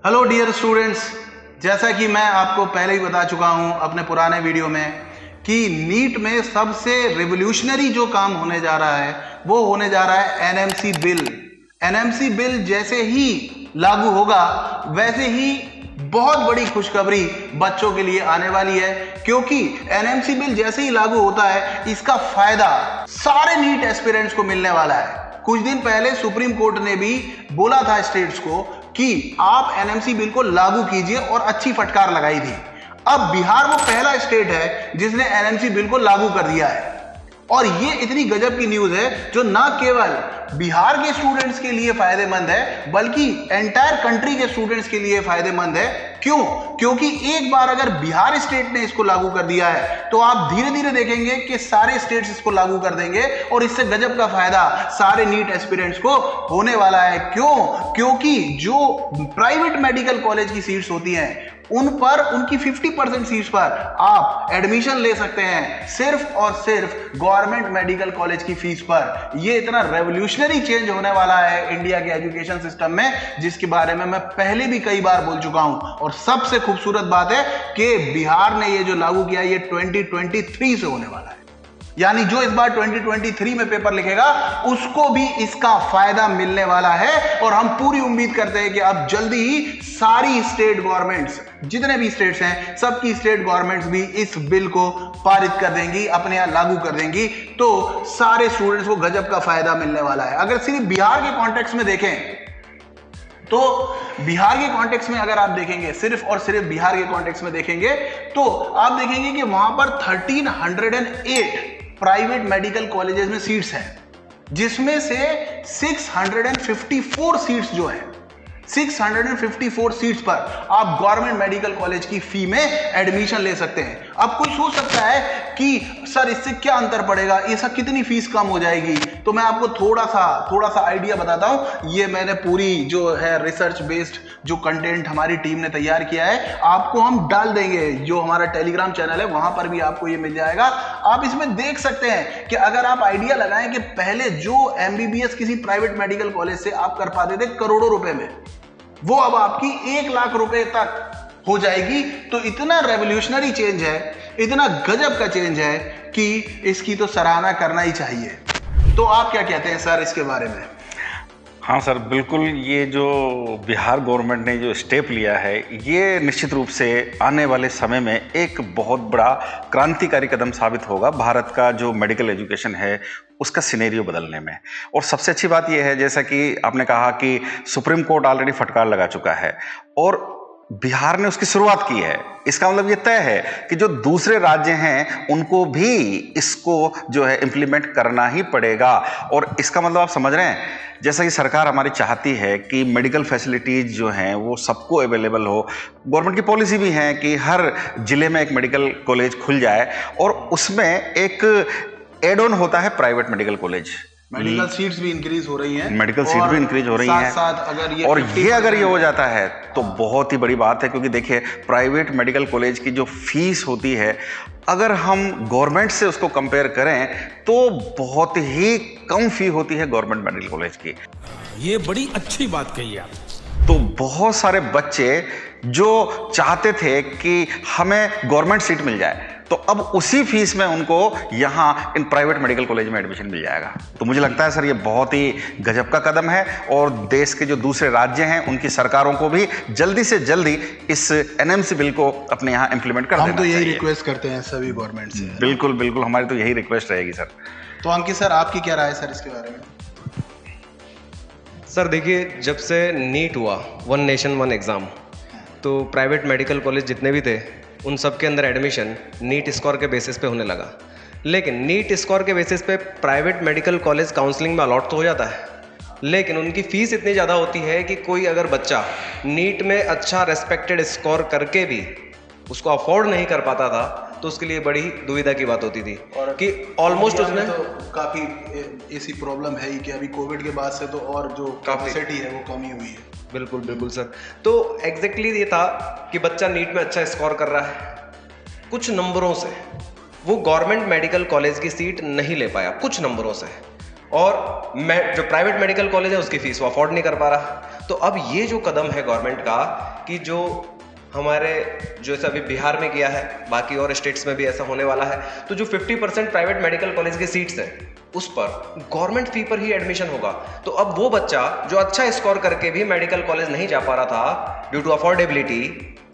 Hello dear students, जैसा कि मैं आपको पहले ही बता चुका हूं अपने पुराने वीडियो में कि नीट में सबसे रिवोल्यूशनरी जो काम होने जा रहा है वो होने जा रहा है एनएमसी बिल। एनएमसी बिल जैसे ही लागू होगा वैसे ही बहुत बड़ी खुशखबरी बच्चों के लिए आने वाली है, क्योंकि एनएमसी बिल जैसे ही लागू होता है इसका फायदा सारे नीट एस्पिरेंट्स को मिलने वाला है। कुछ दिन पहले सुप्रीम कोर्ट ने भी बोला था स्टेट्स को कि आप एनएमसी बिल को लागू कीजिए और अच्छी फटकार लगाई थी। अब बिहार वो पहला स्टेट है जिसने एनएमसी बिल को लागू कर दिया है और ये इतनी गजब की न्यूज है जो ना केवल बिहार के स्टूडेंट्स के लिए फायदेमंद है बल्कि एंटायर कंट्री के स्टूडेंट्स के लिए फायदेमंद है। क्यों? क्योंकि एक बार अगर बिहार स्टेट ने इसको लागू कर दिया है तो आप धीरे धीरे देखेंगे कि सारे स्टेट्स इसको लागू कर देंगे और इससे गजब का फायदा सारे नीट एस्पिरेंट्स को होने वाला है। क्यों? क्योंकि जो प्राइवेट मेडिकल कॉलेज की सीट्स होती हैं उन पर उनकी 50% सीट्स पर आप एडमिशन ले सकते हैं सिर्फ और सिर्फ गवर्नमेंट मेडिकल कॉलेज की फीस पर। यह इतना रेवोल्यूशनरी चेंज होने वाला है इंडिया के एजुकेशन सिस्टम में, जिसके बारे में मैं पहले भी कई बार बोल चुका हूं। और सबसे खूबसूरत बात है कि बिहार ने यह जो लागू किया ये 2023 से होने वाला है, यानी जो इस बार 2023 में पेपर लिखेगा उसको भी इसका फायदा मिलने वाला है। और हम पूरी उम्मीद करते हैं कि अब जल्दी ही सारी स्टेट गवर्नमेंट्स, जितने भी स्टेट्स हैं, सबकी स्टेट गवर्नमेंट्स भी इस बिल को पारित कर देंगी, अपने यहां लागू कर देंगी, तो सारे स्टूडेंट्स को गजब का फायदा मिलने वाला है। अगर सिर्फ बिहार के कॉन्टेक्स्ट में देखें तो बिहार के कॉन्टेक्स्ट में अगर आप देखेंगे, सिर्फ और सिर्फ बिहार के कॉन्टेक्स्ट में देखेंगे तो आप देखेंगे कि वहां पर 1308 प्राइवेट मेडिकल कॉलेजेस में सीट्स हैं, जिसमें से 654 सीट्स जो है 654 सीट्स पर आप गवर्नमेंट मेडिकल कॉलेज की फी में एडमिशन ले सकते हैं। अब कोई सोच सकता है कि सर इससे क्या अंतर पड़ेगा, इसका कितनी फीस कम हो जाएगी? तो मैं आपको थोड़ा सा आइडिया बताता हूं। ये मैंने पूरी जो है रिसर्च बेस्ड जो कंटेंट हमारी टीम ने तैयार किया है, आपको हम डाल देंगे, जो हमारा टेलीग्राम चैनल है वहां पर भी आपको ये मिल जाएगा। आप इसमें देख सकते हैं कि अगर आप आइडिया लगाएं कि पहले जो एमबीबीएस किसी प्राइवेट मेडिकल कॉलेज से आप कर पाते थे करोड़ों रुपए में, वो अब आपकी 1 लाख रुपए तक हो जाएगी। तो इतना रेवोल्यूशनरी चेंज है, इतना गजब का चेंज है कि इसकी तो सराहना करना ही चाहिए। तो आप क्या कहते हैं सर इसके बारे में? हाँ सर, बिल्कुल। ये जो बिहार गवर्नमेंट ने जो स्टेप लिया है ये निश्चित रूप से आने वाले समय में एक बहुत बड़ा क्रांतिकारी कदम साबित होगा भारत का जो मेडिकल एजुकेशन है उसका सिनेरियो बदलने में। और सबसे अच्छी बात यह है, जैसा कि आपने कहा कि सुप्रीम कोर्ट ऑलरेडी फटकार लगा चुका है और बिहार ने उसकी शुरुआत की है। इसका मतलब ये तय है कि जो दूसरे राज्य हैं उनको भी इसको जो है इम्प्लीमेंट करना ही पड़ेगा। और इसका मतलब आप समझ रहे हैं, जैसा कि सरकार हमारी चाहती है कि मेडिकल फैसिलिटीज जो हैं वो सबको अवेलेबल हो, गवर्नमेंट की पॉलिसी भी है कि हर जिले में एक मेडिकल कॉलेज खुल जाए और उसमें एक एड ऑन होता है private medical college. Medical seats भी इंक्रीज हो रही हैं, मेडिकल सीट भी इंक्रीज हो रही हैं साथ अगर ये और अगर ये हो जाता है तो बहुत ही बड़ी बात है। क्योंकि देखिए, प्राइवेट मेडिकल कॉलेज की जो फीस होती है अगर हम गवर्नमेंट से उसको कंपेयर करें तो बहुत ही कम फी होती है गवर्नमेंट मेडिकल कॉलेज की। ये बड़ी अच्छी बात कही आप। तो बहुत सारे बच्चे जो चाहते थे कि हमें गवर्नमेंट सीट मिल जाए तो अब उसी फीस में उनको यहाँ इन प्राइवेट मेडिकल कॉलेज में एडमिशन मिल जाएगा। तो मुझे लगता है सर ये बहुत ही गजब का कदम है और देश के जो दूसरे राज्य हैं उनकी सरकारों को भी जल्दी से जल्दी इस एनएमसी बिल को अपने यहाँ इंप्लीमेंट कर देना चाहिए। हम तो यही रिक्वेस्ट करते हैं सभी गवर्नमेंट से। बिल्कुल बिल्कुल, हमारी तो यही रिक्वेस्ट रहेगी सर। तो अंकित सर, आपकी क्या राय है सर इसके बारे में? सर देखिए, जब से नीट हुआ, वन नेशन वन एग्ज़ाम, तो प्राइवेट मेडिकल कॉलेज जितने भी थे उन सब के अंदर एडमिशन नीट स्कोर के बेसिस पे होने लगा। लेकिन नीट स्कोर के बेसिस पे प्राइवेट मेडिकल कॉलेज काउंसलिंग में अलॉट तो हो जाता है, लेकिन उनकी फ़ीस इतनी ज़्यादा होती है कि कोई अगर बच्चा नीट में अच्छा रेस्पेक्टेड स्कोर करके भी उसको अफोर्ड नहीं कर पाता था तो उसके लिए बड़ी दुविधा की बात होती थी और कि ऑलमोस्ट उसने तो काफ़ी ऐसी प्रॉब्लम है ही कि अभी कोविड के बाद से तो और जो कैपेसिटी है वो कमी हुई है। बिल्कुल बिल्कुल सर। तो एग्जैक्टली ये था कि बच्चा नीट में अच्छा स्कोर कर रहा है, कुछ नंबरों से वो गवर्नमेंट मेडिकल कॉलेज की सीट नहीं ले पाया, कुछ नंबरों से, और जो प्राइवेट मेडिकल कॉलेज है उसकी फीस वो अफोर्ड नहीं कर पा रहा। तो अब ये जो कदम है गवर्नमेंट का कि जो हमारे जो ऐसा अभी बिहार में किया है, बाकी और स्टेट्स में भी ऐसा होने वाला है, तो जो 50% प्राइवेट मेडिकल कॉलेज की सीट्स हैं उस पर गवर्नमेंट फी पर ही एडमिशन होगा। तो अब वो बच्चा जो अच्छा स्कोर करके भी मेडिकल कॉलेज नहीं जा पा रहा था ड्यू टू अफोर्डेबिलिटी,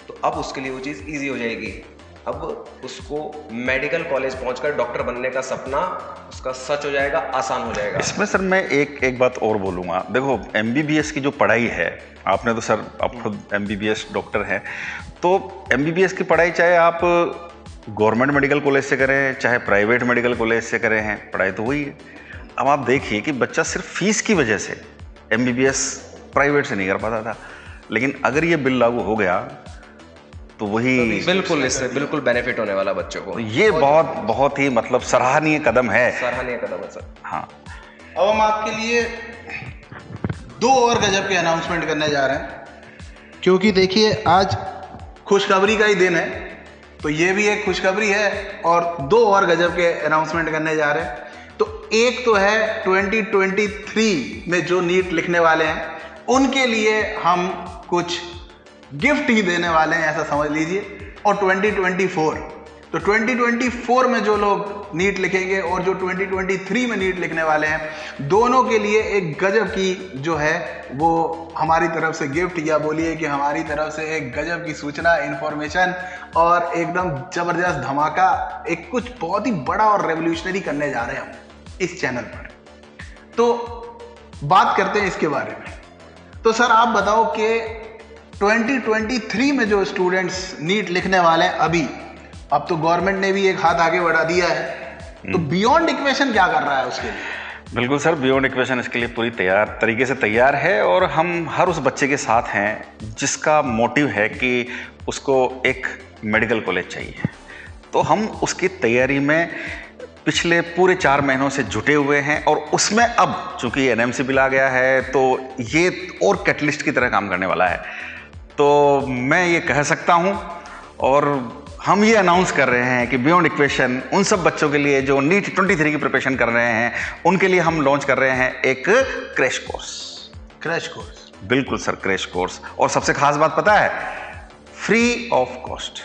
तो अब उसके लिए वो चीज़ ईजी हो जाएगी। अब उसको मेडिकल कॉलेज पहुंचकर डॉक्टर बनने का सपना उसका सच हो जाएगा, आसान हो जाएगा। इसमें सर मैं एक बात और बोलूँगा। देखो MBBS की जो पढ़ाई है, आपने तो सर आप खुद MBBS डॉक्टर हैं, तो MBBS की पढ़ाई चाहे आप गवर्नमेंट मेडिकल कॉलेज से करें चाहे प्राइवेट मेडिकल कॉलेज से करें हैं, पढ़ाई तो वही है। अब आप देखिए कि बच्चा सिर्फ फीस की वजह से MBBS प्राइवेट से नहीं कर पाता था, लेकिन अगर ये बिल लागू हो गया तो वही बिल्कुल इससे बिल्कुल बेनिफिट होने वाला बच्चों को। तो ये बहुत ही मतलब सराहनीय कदम है। सराहनीय कदम है सर। हाँ, अब हम आपके लिए 2 और गजब के अनाउंसमेंट करने जा रहे हैं, क्योंकि देखिए आज खुशखबरी का ही दिन है, तो ये भी एक खुशखबरी है और 2 और गजब के अनाउंसमेंट करने जा रहे हैं। तो एक तो है 2023 में जो नीट लिखने वाले हैं उनके लिए हम कुछ गिफ्ट ही देने वाले हैं, ऐसा समझ लीजिए। और 2024 में जो लोग नीट लिखेंगे और जो 2023 में नीट लिखने वाले हैं, दोनों के लिए एक गजब की जो है वो हमारी तरफ से गिफ्ट, या बोलिए कि हमारी तरफ से एक गजब की सूचना, इंफॉर्मेशन और एकदम जबरदस्त धमाका, एक कुछ बहुत ही बड़ा और रेवोल्यूशनरी करने जा रहे हैं हम इस चैनल पर। तो बात करते हैं इसके बारे में। तो सर आप बताओ कि 2023 में जो स्टूडेंट्स नीट लिखने वाले हैं अब तो गवर्नमेंट ने भी एक हाथ आगे बढ़ा दिया है, तो बियॉन्ड इक्वेशन क्या कर रहा है उसके लिए? बिल्कुल सर, बियॉन्ड इक्वेशन इसके लिए पूरी तरीके से तैयार है और हम हर उस बच्चे के साथ हैं जिसका मोटिव है कि उसको एक मेडिकल कॉलेज चाहिए। तो हम उसकी तैयारी में पिछले पूरे 4 महीनों से जुटे हुए हैं और उसमें अब चूंकि NMC बिल आ गया है तो ये और कैटलिस्ट की तरह काम करने वाला है। तो मैं ये कह सकता हूँ और हम ये अनाउंस कर रहे हैं कि बियॉन्ड इक्वेशन उन सब बच्चों के लिए जो नीट 23 की प्रिपरेशन कर रहे हैं उनके लिए हम लॉन्च कर रहे हैं एक क्रैश कोर्स। बिल्कुल सर, क्रैश कोर्स। और सबसे खास बात पता है, free of cost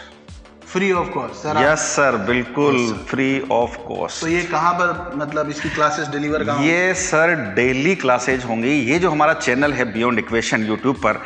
sir. Yes sir, बिल्कुल फ्री ऑफ कॉस्ट। तो ये कहाँ पर, मतलब इसकी क्लासेस डिलीवर कहाँ? ये सर डेली क्लासेज होंगी। ये जो हमारा चैनल है बियॉन्ड इक्वेशन यूट्यूब पर,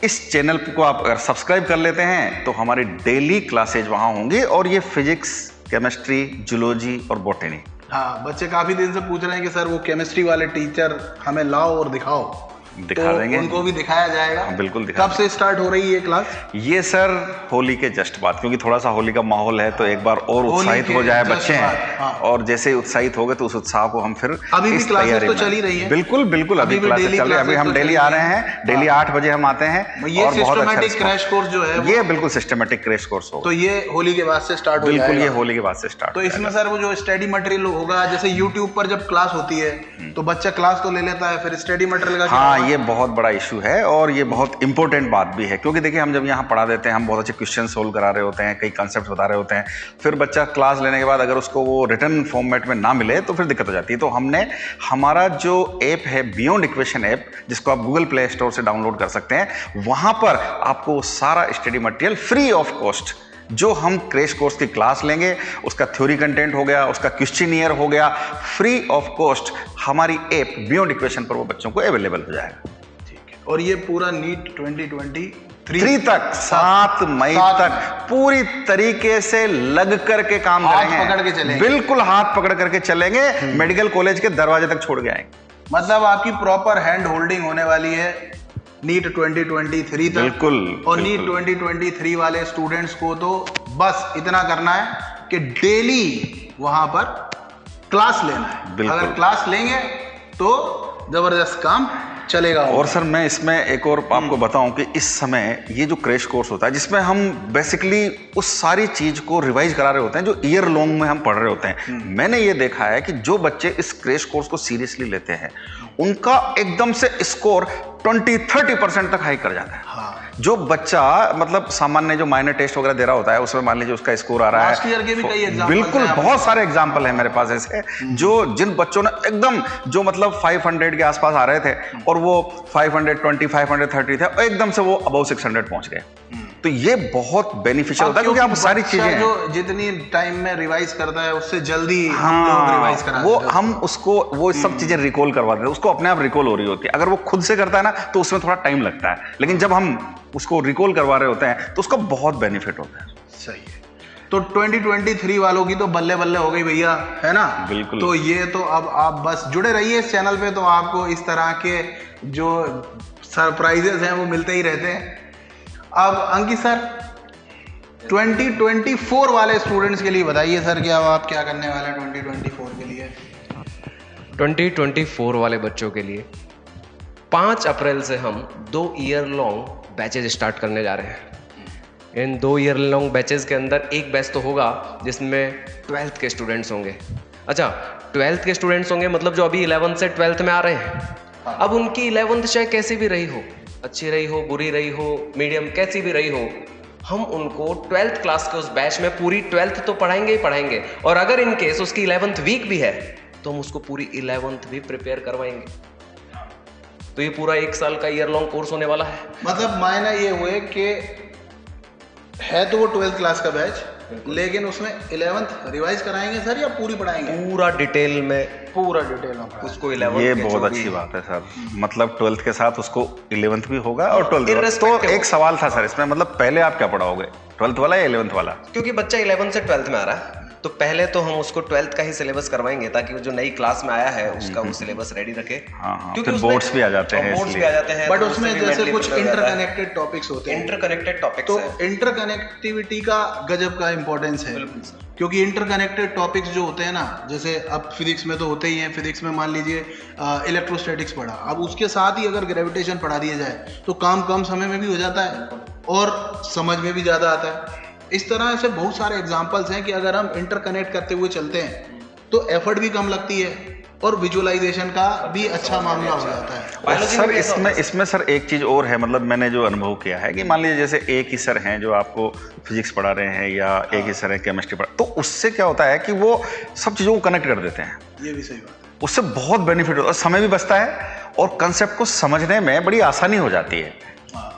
इस चैनल को आप अगर सब्सक्राइब कर लेते हैं तो हमारी डेली क्लासेज वहाँ होंगी। और ये फिजिक्स, केमिस्ट्री, जूलॉजी और बॉटनी। हाँ, बच्चे काफी दिन से पूछ रहे हैं कि सर वो केमिस्ट्री वाले टीचर हमें लाओ और दिखाओ। दिखा देंगे, उनको भी दिखाया जाएगा। बिल्कुल दिखा। कब से स्टार्ट हो रही है ये क्लास? ये सर होली के जस्ट बाद, क्योंकि थोड़ा सा होली का माहौल है तो एक बार और उत्साहित हो जाए बच्चे हैं। हाँ। और जैसे उत्साहित हो गए तो उस उत्साह को हम फिर अभी भी क्लासेस तो चल ही रही है। बिल्कुल अभी क्लासेस चल रही है। अभी हम डेली आ रहे हैं, डेली 8 बजे हम आते हैं। ये सिस्टमैटिक क्रैश कोर्स जो है ये बिल्कुल सिस्टमैटिक क्रैश कोर्स होगा। तो ये होली के बाद से स्टार्ट हो जाएगा। बिल्कुल, ये होली के बाद से स्टार्ट। तो इसमें सर वो जो स्टडी मटेरियल होगा, जैसे यूट्यूब पर जब क्लास होती है तो बच्चा क्लास तो ले लेता है, फिर स्टडी मटेरियल का हाँ, ये बहुत बड़ा इशू है और ये बहुत इंपॉर्टेंट बात भी है। क्योंकि देखिए हम जब यहाँ पढ़ा देते हैं, हम बहुत अच्छे क्वेश्चन सोल्व करा रहे होते हैं, कई कॉन्सेप्ट बता रहे होते हैं, फिर बच्चा क्लास लेने के बाद अगर उसको वो रिटर्न फॉर्मेट में ना मिले तो फिर दिक्कत हो जाती है। तो हमने हमारा जो ऐप है बियॉन्ड इक्वेशन ऐप, जिसको आप गूगल प्ले स्टोर से डाउनलोड कर सकते हैं, वहाँ पर आपको सारा study material free of cost, जो हम क्रैश कोर्स की क्लास लेंगे, उसका थ्योरी कंटेंट हो गया, उसका क्वेश्चनियर हो गया, फ्री ऑफ कॉस्ट हमारी ऐप बियॉन्ड इक्वेशन पर वो बच्चों को अवेलेबल हो जाएगा। और ये पूरा नीट 2023 तक 7 मई तक पूरी तरीके से लग करके काम करेंगे, हाथ पकड़ के चलेंगे। बिल्कुल हाथ पकड़ करके चलेंगे, मेडिकल कॉलेज के दरवाजे तक छोड़ के आएंगे। मतलब आपकी प्रॉपर हैंड होल्डिंग होने वाली है नीट 2023 तक। बिल्कुल। और नीट 2023 वाले स्टूडेंट्स को तो बस इतना करना है कि डेली वहां पर क्लास लेना है। अगर क्लास लेंगे तो जबरदस्त काम चलेगा। और सर मैं इसमें एक और आपको बताऊं कि इस समय ये जो क्रैश कोर्स होता है, जिसमें हम बेसिकली उस सारी चीज को रिवाइज करा रहे होते हैं जो ईयर लॉन्ग में हम पढ़ रहे होते हैं। मैंने ये देखा है कि जो बच्चे इस क्रैश कोर्स को सीरियसली लेते हैं उनका एकदम से स्कोर 20-30% तक हाई कर जाता है। हाँ। जो बच्चा मतलब सामान्य जो माइनर टेस्ट वगैरह दे रहा होता है उसमें मान लीजिए उसका स्कोर आ रहा लास्ट ईयर के भी कई है, एग्जाम्पल बिल्कुल बहुत सारे एग्जाम्पल है मेरे पास ऐसे, जो जिन बच्चों ने एकदम जो मतलब 500 के आसपास आ रहे थे और वो 520 530 थे और एकदम से वो अबव 600 पहुंच गए। तो ये बहुत बेनिफिशियल होता है क्योंकि आप सारी चीजें जो जितनी टाइम में रिवाइज करता है उससे जल्दी हम लोग रिवाइज करा वो हम उसको वो सब चीजें रिकॉल करवा देते हैं, उसको अपने आप रिकॉल हो रही होती है। अगर वो खुद से करता है ना तो उसमें थोड़ा टाइम लगता है, लेकिन जब हम उसको रिकॉल करवा रहे होते हैं तो उसका बहुत बेनिफिट होता है। सही है। तो 2023 वालों की तो बल्ले बल्ले हो गई भैया, है ना? बिल्कुल। तो ये तो अब आप बस जुड़े रहिए इस चैनल पे, तो आपको इस तरह के जो सरप्राइजेस हैं वो मिलते ही रहते हैं। अब अंकित सर 2024 वाले स्टूडेंट्स के लिए बताइए सर कि अब आप क्या करने वाले हैं 2024 के लिए? 2024 वाले बच्चों के लिए 5 अप्रैल से हम 2 ईयर लॉन्ग बैचेज स्टार्ट करने जा रहे हैं। इन 2 ईयर लॉन्ग बैचेज के अंदर एक बैच तो होगा जिसमें 12th के स्टूडेंट्स होंगे। अच्छा, 12th के स्टूडेंट्स होंगे मतलब जो अभी 11th से 12th में आ रहे हैं। अब उनकी 11th चाहे कैसी भी रही हो, अच्छी रही हो, बुरी रही हो, मीडियम कैसी भी रही हो, हम उनको 12th क्लास के उस बैच में पूरी 12th तो पढ़ाएंगे ही पढ़ाएंगे, और अगर इन केस उसकी 11th वीक भी है तो हम उसको पूरी 11th भी प्रिपेयर करवाएंगे। तो ये पूरा 1 साल का ईयर लॉन्ग कोर्स होने वाला है। मतलब मायना ये हुए कि है तो वो 12th क्लास का बैच, लेकिन उसमें 11th रिवाइज कराएंगे सर या पूरी पढ़ाएंगे? पूरा डिटेल में, पूरा डिटेल में उसको 11th ये के बहुत जो भी अच्छी बात है सर, मतलब 12th के साथ उसको 11th भी होगा और 12th। तो Irrespective एक सवाल था सर इसमें, मतलब पहले आप क्या पढ़ाओगे, 12th वाला या 11th वाला? क्योंकि बच्चा 11th से 12th में आ रहा है तो पहले तो हम उसको 12th का ही सिलेबस करवाएंगे ताकि वो जो नई क्लास में आया है उसका वो सिलेबस रेडी रखे। हाँ, क्योंकि फिर बोर्ड्स भी आ जाते हैं, बोर्ड्स भी आ जाते हैं, बट तो उसमें उससे भी जैसे mentally कुछ prepare हो जाता है। इंटरकनेक्टेड टॉपिक्स होते हैं, इंटरकनेक्टेड टॉपिक्स तो है। इंटरकनेक्टिविटी का गजब का इंपॉर्टेंस है, क्योंकि इंटरकनेक्टेड टॉपिक्स जो होते हैं ना, जैसे अब फिजिक्स में तो होते ही हैं, फिजिक्स में मान लीजिए इलेक्ट्रोस्टैटिक्स पढ़ा, अब उसके साथ ही अगर ग्रेविटेशन पढ़ा दिया जाए तो काम कम समय में भी हो जाता है और समझ में भी ज़्यादा आता है। इस तरह से बहुत सारे एग्जाम्पल्स हैं कि अगर हम इंटरकनेक्ट करते हुए चलते हैं तो एफर्ट भी कम लगती है और विजुअलाइजेशन का भी अच्छा मामला हो जाता है। और सर इसमें सर एक चीज़ और है, मतलब मैंने जो अनुभव किया है कि मान लीजिए जैसे एक ही सर हैं जो आपको फिजिक्स पढ़ा रहे हैं या एक ही सर हैं केमिस्ट्री पढ़ा, तो उससे क्या होता है कि वो सब चीज़ों को कनेक्ट कर देते हैं। ये भी सही बात है। उससे बहुत बेनिफिट होता है, समय भी बचता है और कंसेप्ट को समझने में बड़ी आसानी हो जाती है।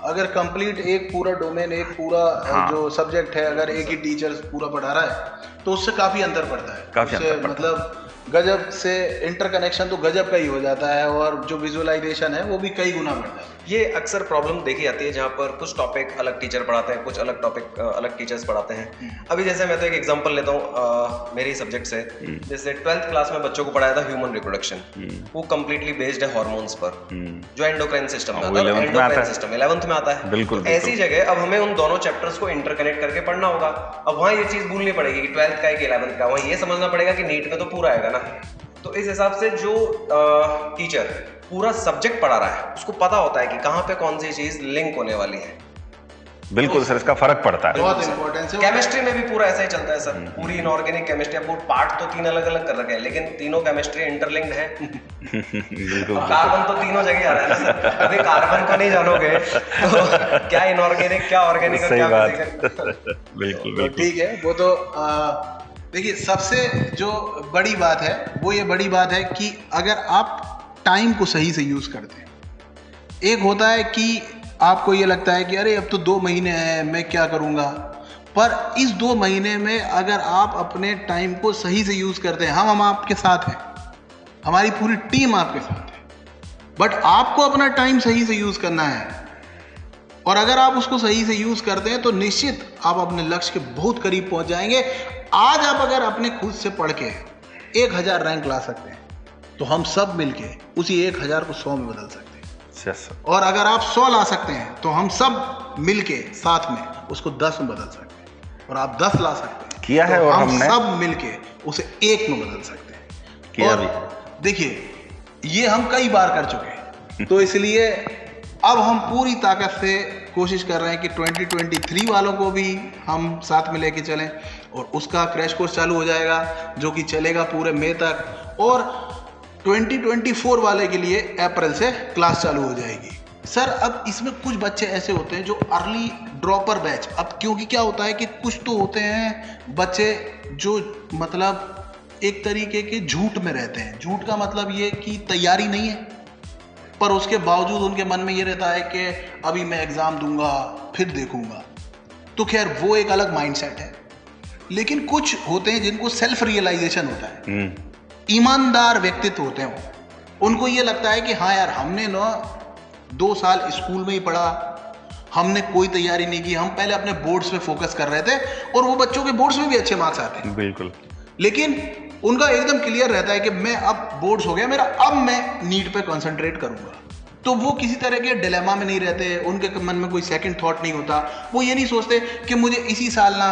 अगर कंप्लीट एक पूरा डोमेन, एक पूरा जो सब्जेक्ट है, अगर एक ही टीचर पूरा पढ़ा रहा है तो उससे काफ़ी अंतर पड़ता है। काफी उससे अंतर पड़ता है। मतलब गजब से इंटरकनेक्शन तो गजब का ही हो जाता है और जो विजुअलाइजेशन है वो भी कई गुना बढ़ता है। ये अक्सर प्रॉब्लम देखी जाती है जहाँ पर कुछ टॉपिक अलग टीचर पढ़ाते हैं, कुछ अलग टॉपिक अलग टीचर्स पढ़ाते हैं। अभी जैसे मैं तो एक एग्जांपल लेता हूँ मेरे सब्जेक्ट से, जैसे 12th क्लास में बच्चों को पढ़ाया था ह्यूमन रिप्रोडक्शन, वो कंप्लीटली बेस्ड है हार्मोन्स पर, जो एंडोक्राइन सिस्टम में आता है, एंडोक्राइन सिस्टम 11th में आता है। बिल्कुल, तो ऐसी जगह अब हमें उन दोनों चैप्टर्स को इंटरकनेक्ट करके पढ़ना होगा। अब वहाँ ये चीज़ भूलनी पड़ेगी कि 12th का है कि 11th का, वहाँ ये समझना पड़ेगा कि नीट में तो पूरा आएगा ना। तो इस हिसाब से जो टीचर पूरा सब्जेक्ट पढ़ा रहा है उसको पता होता है कि कहाँ पे कौन सी चीज लिंक होने वाली है। बिल्कुल सर, इसका फर्क पड़ता है। बहुत इंपॉर्टेंस है। केमिस्ट्री में भी पूरा ऐसा ही चलता है सर, पूरी इनऑर्गेनिक केमिस्ट्री, अब वो पार्ट तो 3 अलग अलग कर रखे हैं लेकिन तीनों केमिस्ट्री इंटरलिंक्ड है। बिल्कुल कार्बन तो तीनों जगह आ रहा है ना सर, अभी कार्बन को नहीं जानोगे तो क्या इनऑर्गेनिक, क्या ऑर्गेनिक और सही क्या बात। फिजिकल। बिल्कुल तो बिल्कुल ठीक है, वो तो देखिए सबसे जो बड़ी बात है वो ये बड़ी बात है कि अगर आप टाइम को सही से यूज़ करते हैं। एक होता है कि आपको ये लगता है कि अरे अब तो 2 महीने हैं, मैं क्या करूँगा, पर इस 2 महीने में अगर आप अपने टाइम को सही से यूज़ करते हैं, हम आपके साथ हैं, हमारी पूरी टीम आपके साथ है, बट आपको अपना टाइम सही से यूज़ करना है। और अगर आप उसको सही से यूज़ करते हैं तो निश्चित आप अपने लक्ष्य के बहुत करीब पहुंच जाएंगे। आज आप अगर अपने खुद से पढ़ के 1000 रैंक ला सकते हैं तो हम सब मिलके उसी 1000 को 100 में बदल सकते हैं। Yes sir. और अगर आप 100 ला सकते हैं तो हम सब मिलके साथ में उसको 10 में बदल सकते हैं। और आप 10 ला सकते हैं किया है तो और हम हमने सब मिलके उसे 1 में बदल सकते हैं। किया और भी। देखिए ये हम कई बार कर चुके हैं, तो इसलिए अब हम पूरी ताकत से कोशिश कर रहे हैं कि 2023 वालों को भी हम साथ में लेके चलें और उसका क्रैश कोर्स चालू हो जाएगा जो कि चलेगा पूरे मई तक, और 2024 वाले के लिए अप्रैल से क्लास चालू हो जाएगी। सर अब इसमें कुछ बच्चे ऐसे होते हैं जो अर्ली ड्रॉपर बैच, अब क्योंकि क्या होता है कि कुछ तो होते हैं बच्चे जो मतलब एक तरीके के झूठ में रहते हैं। झूठ का मतलब ये कि तैयारी नहीं है, पर उसके बावजूद उनके मन में ये रहता है कि अभी मैं एग्ज़ाम दूंगा फिर देखूंगा। तो खैर वो एक अलग माइंडसेट है। लेकिन कुछ होते हैं जिनको सेल्फ रियलाइजेशन होता है, ईमानदार व्यक्तित्व होते हैं वो। उनको ये लगता है कि हाँ यार, हमने ना 2 साल स्कूल में ही पढ़ा, हमने कोई तैयारी नहीं की, हम पहले अपने बोर्ड्स पे फोकस कर रहे थे और वो बच्चों के बोर्ड्स में भी अच्छे मार्क्स आते हैं। बिल्कुल। लेकिन उनका एकदम क्लियर रहता है कि मैं अब बोर्ड्स हो गया मेरा, अब मैं नीट पे कंसंट्रेट करूंगा। तो वो किसी तरह के डिलेमा में नहीं रहते, उनके मन में कोई सेकंड थॉट नहीं होता। वो ये नहीं सोचते कि मुझे इसी साल ना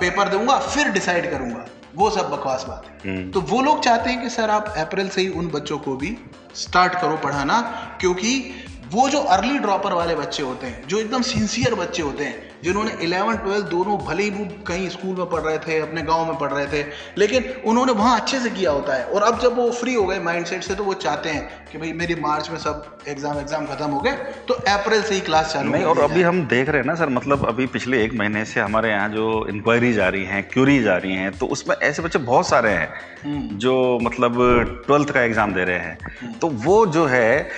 पेपर दूंगा फिर डिसाइड करूंगा, वो सब बकवास बात है। तो वो लोग चाहते हैं कि सर आप अप्रैल से ही उन बच्चों को भी स्टार्ट करो पढ़ाना, क्योंकि वो जो अर्ली ड्रॉपर वाले बच्चे होते हैं, जो एकदम सिंसियर बच्चे होते हैं, जिन्होंने 11 12 दोनों, भले ही वो कहीं स्कूल में पढ़ रहे थे, अपने गांव में पढ़ रहे थे, लेकिन उन्होंने वहाँ अच्छे से किया होता है। और अब जब वो फ्री हो गए माइंडसेट से, तो वो चाहते हैं कि भाई मेरी मार्च में सब एग्जाम खत्म हो गए, तो अप्रैल से ही क्लास चालू नहीं। और अभी हम देख रहे हैं ना सर, मतलब अभी पिछले 1 महीने से हमारे यहाँ जो इंक्वायरीज आ रही हैं, क्यूरीज आ रही हैं, तो उसमें ऐसे बच्चे बहुत सारे हैं जो मतलब 12th का एग्जाम दे रहे हैं। तो वो जो है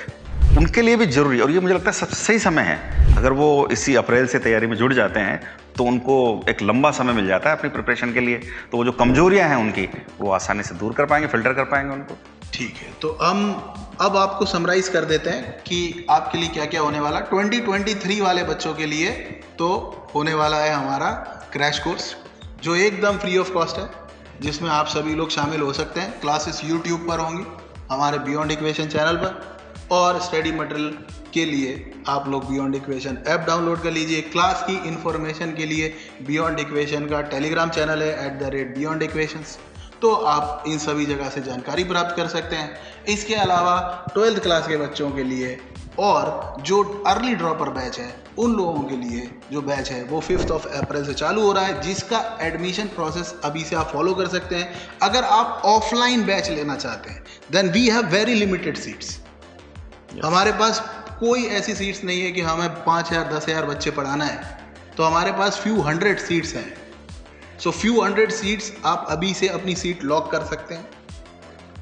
उनके लिए भी जरूरी, और ये मुझे लगता है सबसे सही समय है। अगर वो इसी अप्रैल से तैयारी में जुड़ जाते हैं तो उनको एक लंबा समय मिल जाता है अपनी प्रिपरेशन के लिए। तो वो जो कमजोरियां हैं उनकी, वो आसानी से दूर कर पाएंगे, फिल्टर कर पाएंगे उनको। ठीक है, तो हम अब आपको समराइज कर देते हैं कि आपके लिए क्या क्या होने वाला 2023 वाले बच्चों के लिए। तो होने वाला है हमारा क्रैश कोर्स, जो एकदम फ्री ऑफ कॉस्ट है, जिसमें आप सभी लोग शामिल हो सकते हैं। क्लासेस यूट्यूब पर होंगी, हमारे बियॉन्ड इक्वेशन चैनल पर, और स्टडी मटेरियल के लिए आप लोग बियॉन्ड इक्वेशन ऐप डाउनलोड कर लीजिए। क्लास की इन्फॉर्मेशन के लिए बियॉन्ड इक्वेशन का टेलीग्राम चैनल है @beyond equations, तो आप इन सभी जगह से जानकारी प्राप्त कर सकते हैं। इसके अलावा 12th क्लास के बच्चों के लिए और जो अर्ली ड्रॉपर बैच है, उन लोगों के लिए जो बैच है वो 5 अप्रैल से चालू हो रहा है, जिसका एडमिशन प्रोसेस अभी से आप फॉलो कर सकते हैं। अगर आप ऑफलाइन बैच लेना चाहते हैं, then we have very limited seats. हमारे पास कोई ऐसी सीट्स नहीं है कि हमें 5000 10,000 बच्चे पढ़ाना है, तो हमारे पास few hundred सीट्स हैं। सो few hundred सीट्स आप अभी से अपनी सीट लॉक कर सकते हैं,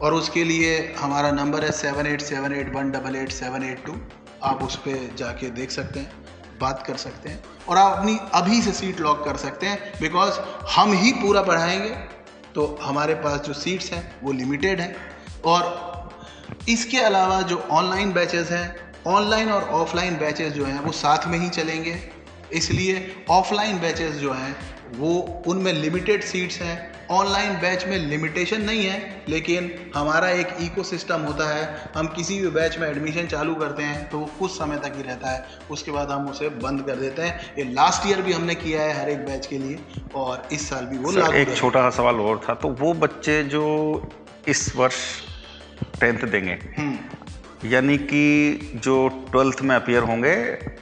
और उसके लिए हमारा नंबर है 7878188782। आप उस पर जाके देख सकते हैं, बात कर सकते हैं, और आप अपनी अभी से सीट लॉक कर सकते हैं, बिकॉज हम ही पूरा पढ़ाएंगे। तो हमारे पास जो सीट्स हैं वो लिमिटेड हैं। और इसके अलावा जो ऑनलाइन बैचेस हैं, ऑनलाइन और ऑफलाइन बैचेस जो हैं वो साथ में ही चलेंगे, इसलिए ऑफलाइन बैचेस जो हैं वो उनमें लिमिटेड सीट्स हैं। ऑनलाइन बैच में लिमिटेशन नहीं है, लेकिन हमारा एक इकोसिस्टम होता है। हम किसी भी बैच में एडमिशन चालू करते हैं तो वो कुछ समय तक ही रहता है, उसके बाद हम उसे बंद कर देते हैं। ये लास्ट ईयर भी हमने किया है हर एक बैच के लिए, और इस साल भी वो लागू है। एक छोटा सा सवाल और था, तो वो बच्चे जो इस वर्ष 10th देंगे, यानी कि जो 12th में अपीयर होंगे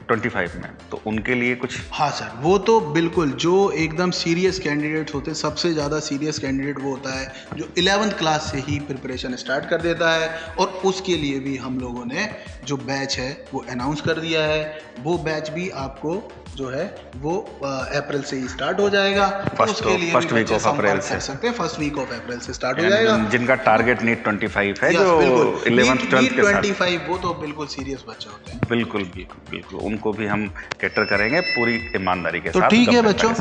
25 में, तो उनके लिए कुछ? हाँ सर, वो तो बिल्कुल जो एकदम सीरियस कैंडिडेट होते हैं, सबसे ज़्यादा सीरियस कैंडिडेट वो होता है जो 11th क्लास से ही प्रिपरेशन स्टार्ट कर देता है, और उसके लिए भी हम लोगों ने जो बैच है वो अनाउंस कर दिया है। वो बैच भी आपको जो है वो अप्रैल से ही स्टार्ट हो जाएगा। फर्स्ट वीक ऑफ अप्रैल से, सकते हैं, फर्स्ट वीक ऑफ अप्रैल से स्टार्ट हो जाएगा। जिनका टारगेट नीट 25 है, जो 11th 12th के साथ 25, वो तो बिल्कुल सीरियस बच्चे होते हैं। बिल्कुल बिल्कुल बिल्कुल, उनको भी हम कैटर करेंगे पूरी ईमानदारी के साथ। तो ठीक है बच्चों,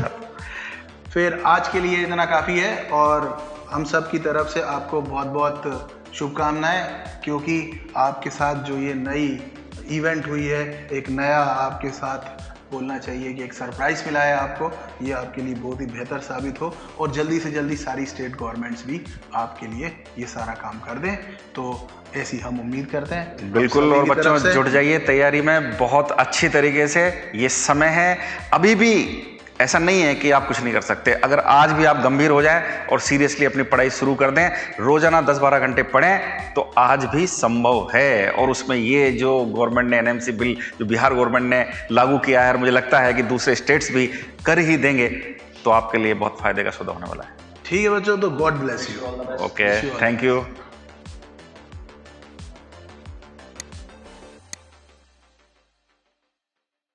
फिर आज के लिए इतना काफ़ी है, और हम सब की तरफ से आपको बहुत बहुत शुभकामनाएं, क्योंकि आपके साथ जो ये नई इवेंट हुई है, एक नया आपके साथ बोलना चाहिए कि एक सरप्राइज़ मिला है आपको, ये आपके लिए बहुत ही बेहतर साबित हो, और जल्दी से जल्दी सारी स्टेट गवर्नमेंट्स भी आपके लिए ये सारा काम कर दें। तो ऐसी हम उम्मीद करते हैं। बिल्कुल, और बच्चों जुट जाइए तैयारी में बहुत अच्छी तरीके से। ये समय है, अभी भी ऐसा नहीं है कि आप कुछ नहीं कर सकते। अगर आज भी आप गंभीर हो जाएं और सीरियसली अपनी पढ़ाई शुरू कर दें, रोजाना 10-12 घंटे पढ़ें, तो आज भी संभव है। और उसमें ये जो गवर्नमेंट ने एनएमसी बिल जो बिहार गवर्नमेंट ने लागू किया है, और मुझे लगता है कि दूसरे स्टेट्स भी कर ही देंगे, तो आपके लिए बहुत फायदे का सौदा होने वाला है। ठीक है बच्चों, तो God bless you. Okay, thank you.